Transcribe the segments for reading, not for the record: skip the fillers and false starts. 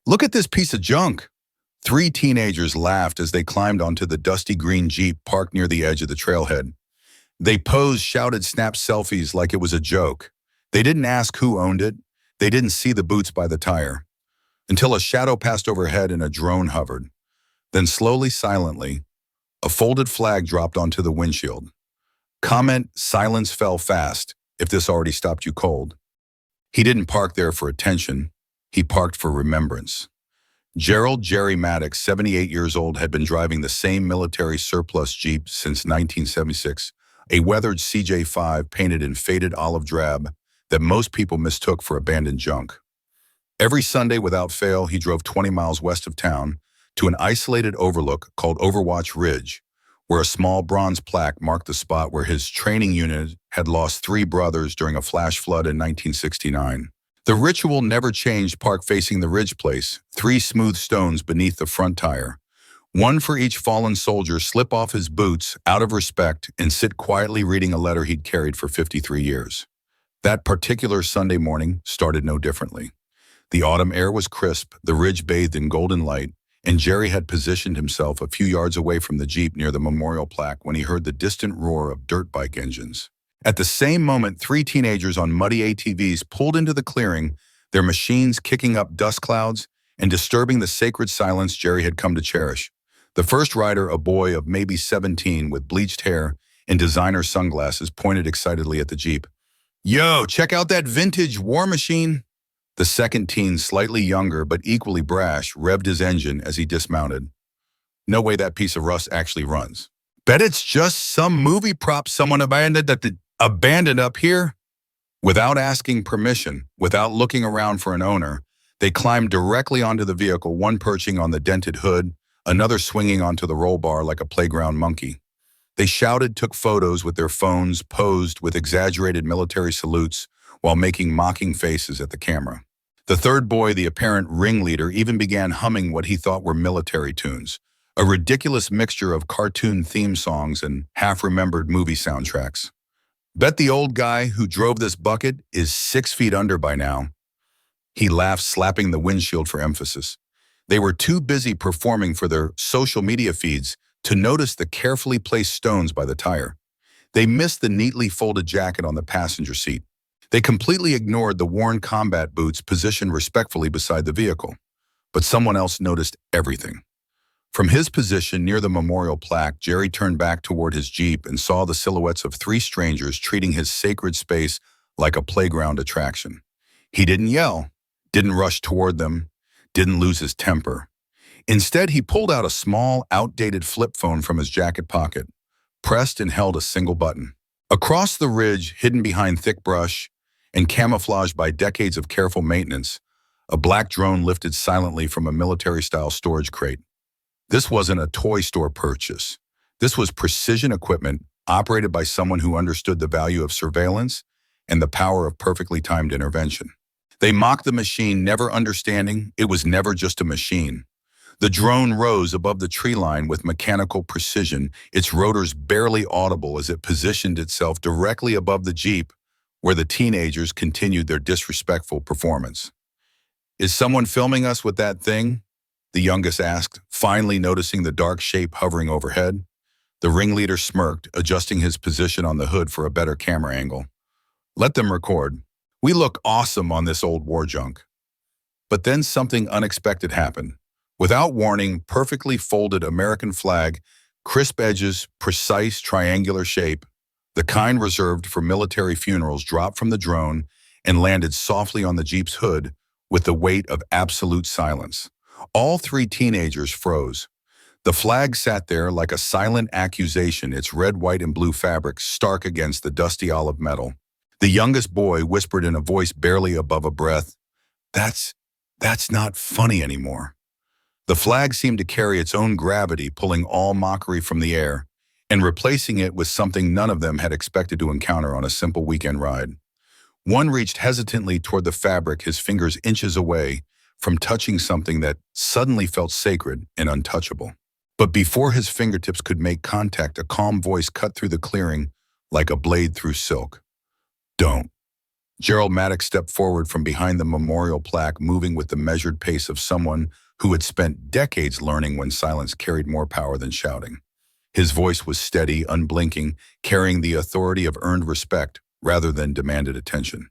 Look at this piece of junk. Three teenagers laughed as they climbed onto the dusty green Jeep parked near the edge of the trailhead. They posed, shouted, snapped selfies like it was a joke. They didn't ask who owned it. They didn't see the boots by the tire. Until a shadow passed overhead and a drone hovered. Then slowly, silently, a folded flag dropped onto the windshield. Comment, silence fell fast, if this already stopped you cold. He didn't park there for attention. He parked for remembrance. Gerald Jerry Maddox, 78 years old, had been driving the same military surplus Jeep since 1976, a weathered CJ5 painted in faded olive drab that most people mistook for abandoned junk. Every Sunday without fail, he drove 20 miles west of town to an isolated overlook called Overwatch Ridge, where a small bronze plaque marked the spot where his training unit had lost 3 brothers during a flash flood in 1969. The ritual never changed. Park facing the ridge place, 3 smooth stones beneath the front tire. One for each fallen soldier, slip off his boots out of respect and sit quietly reading a letter he'd carried for 53 years. That particular Sunday morning started no differently. The autumn air was crisp, the ridge bathed in golden light, and Jerry had positioned himself a few yards away from the Jeep near the memorial plaque when he heard the distant roar of dirt bike engines. At the same moment, 3 teenagers on muddy ATVs pulled into the clearing, their machines kicking up dust clouds and disturbing the sacred silence Jerry had come to cherish. The first rider, a boy of maybe 17 with bleached hair and designer sunglasses, pointed excitedly at the Jeep. "Yo, check out that vintage war machine!" The second teen, slightly younger but equally brash, revved his engine as he dismounted. "No way that piece of rust actually runs. Bet it's just some movie prop someone abandoned up here." Without asking permission, without looking around for an owner, they climbed directly onto the vehicle, one perching on the dented hood, another swinging onto the roll bar like a playground monkey. They shouted, took photos with their phones, posed with exaggerated military salutes while making mocking faces at the camera. The third boy, the apparent ringleader, even began humming what he thought were military tunes, a ridiculous mixture of cartoon theme songs and half-remembered movie soundtracks. "Bet the old guy who drove this bucket is 6 feet under by now." He laughed, slapping the windshield for emphasis. They were too busy performing for their social media feeds to notice the carefully placed stones by the tire. They missed the neatly folded jacket on the passenger seat. They completely ignored the worn combat boots positioned respectfully beside the vehicle. But someone else noticed everything. From his position near the memorial plaque, Jerry turned back toward his Jeep and saw the silhouettes of 3 strangers treating his sacred space like a playground attraction. He didn't yell, didn't rush toward them, didn't lose his temper. Instead, he pulled out a small, outdated flip phone from his jacket pocket, pressed and held a single button. Across the ridge, hidden behind thick brush and camouflaged by decades of careful maintenance, a black drone lifted silently from a military-style storage crate. This wasn't a toy store purchase. This was precision equipment operated by someone who understood the value of surveillance and the power of perfectly timed intervention. They mocked the machine, never understanding it was never just a machine. The drone rose above the tree line with mechanical precision, its rotors barely audible as it positioned itself directly above the Jeep, where the teenagers continued their disrespectful performance. "Is someone filming us with that thing?" the youngest asked, finally noticing the dark shape hovering overhead. The ringleader smirked, adjusting his position on the hood for a better camera angle. "Let them record. We look awesome on this old war junk." But then something unexpected happened. Without warning, perfectly folded American flag, crisp edges, precise triangular shape, the kind reserved for military funerals, dropped from the drone and landed softly on the Jeep's hood with the weight of absolute silence. All 3 teenagers froze. The flag sat there like a silent accusation, its red, white, and blue fabric stark against the dusty olive metal. The youngest boy whispered in a voice barely above a breath, That's not funny anymore." The flag seemed to carry its own gravity, pulling all mockery from the air and replacing it with something none of them had expected to encounter on a simple weekend ride. One reached hesitantly toward the fabric, his fingers inches away from touching something that suddenly felt sacred and untouchable. But before his fingertips could make contact, a calm voice cut through the clearing like a blade through silk. "Don't. Gerald Maddox stepped forward from behind the memorial plaque, moving with the measured pace of someone who had spent decades learning when silence carried more power than shouting. His voice was steady, unblinking, carrying the authority of earned respect rather than demanded attention.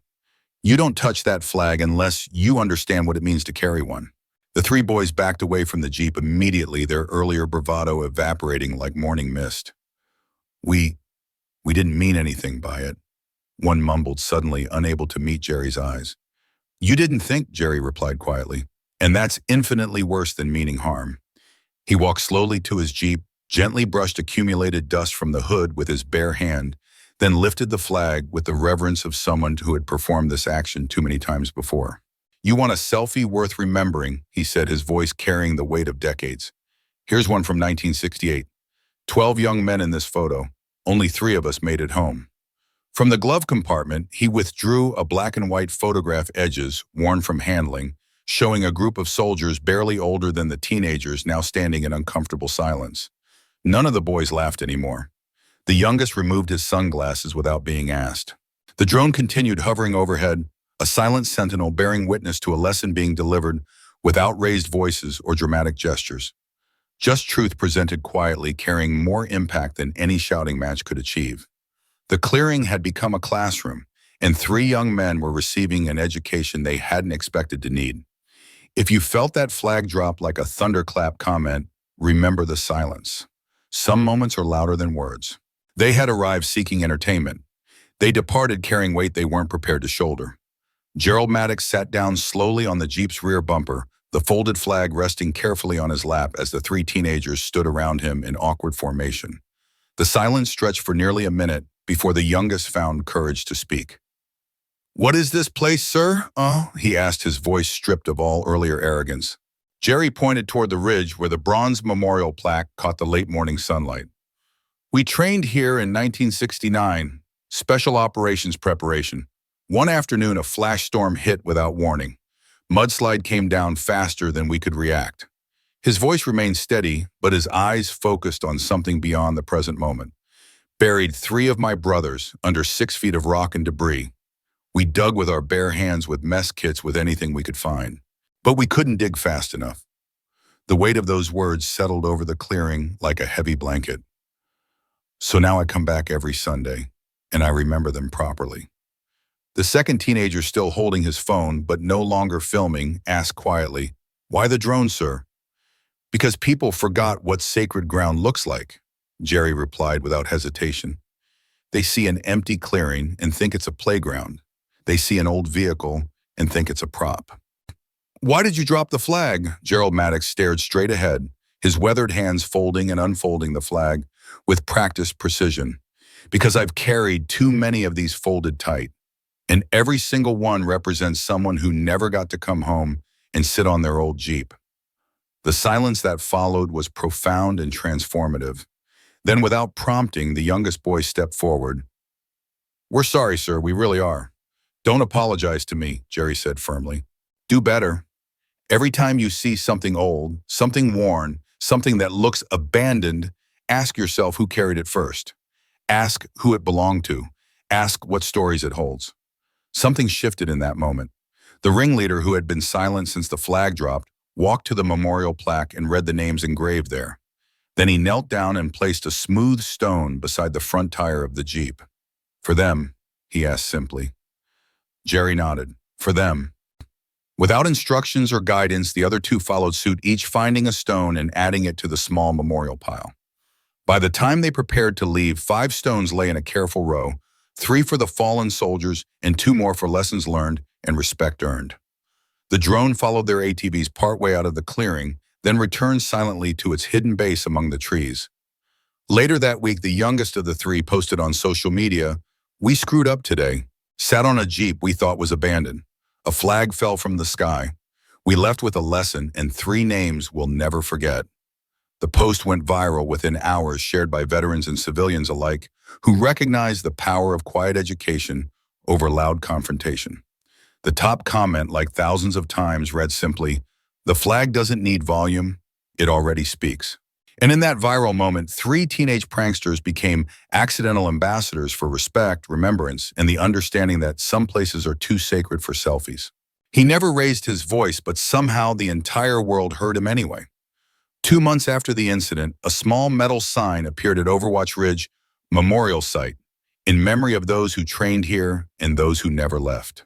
You don't touch that flag unless you understand what it means to carry one. The three boys backed away from the Jeep immediately, their earlier bravado evaporating like morning mist. We didn't mean anything by it, one mumbled suddenly, unable to meet Jerry's eyes. You didn't think, Jerry replied quietly, and that's infinitely worse than meaning harm. He walked slowly to his Jeep, gently brushed accumulated dust from the hood with his bare hand, then lifted the flag with the reverence of someone who had performed this action too many times before. You want a selfie worth remembering, he said, his voice carrying the weight of decades. Here's one from 1968. 12 young men in this photo. Only 3 of us made it home. From the glove compartment, he withdrew a black and white photograph, edges worn from handling, showing a group of soldiers barely older than the teenagers now standing in uncomfortable silence. None of the boys laughed anymore. The youngest removed his sunglasses without being asked. The drone continued hovering overhead, a silent sentinel bearing witness to a lesson being delivered without raised voices or dramatic gestures. Just truth presented quietly, carrying more impact than any shouting match could achieve. The clearing had become a classroom, and 3 young men were receiving an education they hadn't expected to need. If you felt that flag drop like a thunderclap comment, remember the silence. Some moments are louder than words. They had arrived seeking entertainment. They departed carrying weight they weren't prepared to shoulder. Gerald Maddox sat down slowly on the Jeep's rear bumper, the folded flag resting carefully on his lap as the 3 teenagers stood around him in awkward formation. The silence stretched for nearly a minute before the youngest found courage to speak. "What is this place, sir?" He asked, his voice stripped of all earlier arrogance. Jerry pointed toward the ridge where the bronze memorial plaque caught the late morning sunlight. "We trained here in 1969, special operations preparation. One afternoon, a flash storm hit without warning. Mudslide came down faster than we could react." His voice remained steady, but his eyes focused on something beyond the present moment. "Buried 3 of my brothers under 6 feet of rock and debris. We dug with our bare hands with mess kits with anything we could find. But we couldn't dig fast enough." The weight of those words settled over the clearing like a heavy blanket. "So now I come back every Sunday, and I remember them properly." The second teenager, still holding his phone but no longer filming, asked quietly, "Why the drone, sir?" "Because people forgot what sacred ground looks like," Jerry replied without hesitation. "They see an empty clearing and think it's a playground. They see an old vehicle and think it's a prop." "Why did you drop the flag?" Gerald Maddox stared straight ahead, his weathered hands folding and unfolding the flag with practiced precision. "Because I've carried too many of these folded tight, and every single one represents someone who never got to come home and sit on their old Jeep." The silence that followed was profound and transformative. Then, without prompting, the youngest boy stepped forward. "We're sorry, sir, we really are." "Don't apologize to me," Jerry said firmly. "Do better. Every time you see something old, something worn, something that looks abandoned, ask yourself who carried it first. Ask who it belonged to. Ask what stories it holds." Something shifted in that moment. The ringleader, who had been silent since the flag dropped, walked to the memorial plaque and read the names engraved there. Then he knelt down and placed a smooth stone beside the front tire of the Jeep. "For them?" he asked simply. Jerry nodded. "For them." Without instructions or guidance, the other 2 followed suit, each finding a stone and adding it to the small memorial pile. By the time they prepared to leave, 5 stones lay in a careful row, 3 for the fallen soldiers and 2 more for lessons learned and respect earned. The drone followed their ATVs partway out of the clearing, then returned silently to its hidden base among the trees. Later that week, the youngest of the 3 posted on social media, "We screwed up today. Sat on a Jeep we thought was abandoned. A flag fell from the sky. We left with a lesson and 3 names we'll never forget." The post went viral within hours, shared by veterans and civilians alike, who recognized the power of quiet education over loud confrontation. The top comment, like thousands of times, read simply, "The flag doesn't need volume, it already speaks." And in that viral moment, three teenage pranksters became accidental ambassadors for respect, remembrance, and the understanding that some places are too sacred for selfies. He never raised his voice, but somehow the entire world heard him anyway. 2 months after the incident, a small metal sign appeared at Overwatch Ridge Memorial Site, in memory of those who trained here and those who never left.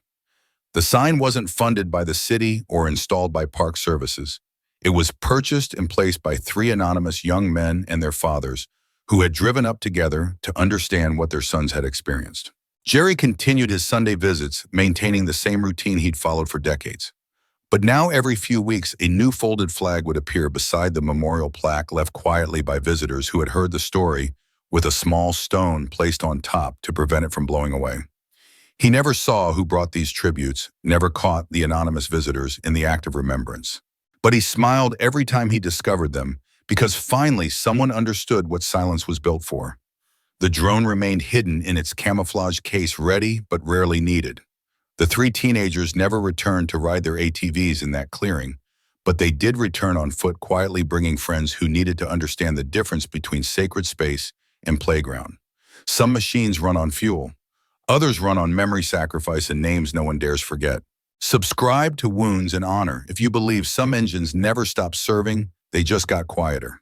The sign wasn't funded by the city or installed by Park Services. It was purchased and placed by three anonymous young men and their fathers who had driven up together to understand what their sons had experienced. Jerry continued his Sunday visits, maintaining the same routine he'd followed for decades. But now every few weeks, a new folded flag would appear beside the memorial plaque left quietly by visitors who had heard the story, with a small stone placed on top to prevent it from blowing away. He never saw who brought these tributes, never caught the anonymous visitors in the act of remembrance. But he smiled every time he discovered them, because finally someone understood what silence was built for. The drone remained hidden in its camouflage case, ready but rarely needed. The three teenagers never returned to ride their ATVs in that clearing, but they did return on foot, quietly bringing friends who needed to understand the difference between sacred space and playground. Some machines run on fuel. Others run on memory, sacrifice, and names no one dares forget. Subscribe to Wounds and Honor if you believe some engines never stopped serving, they just got quieter.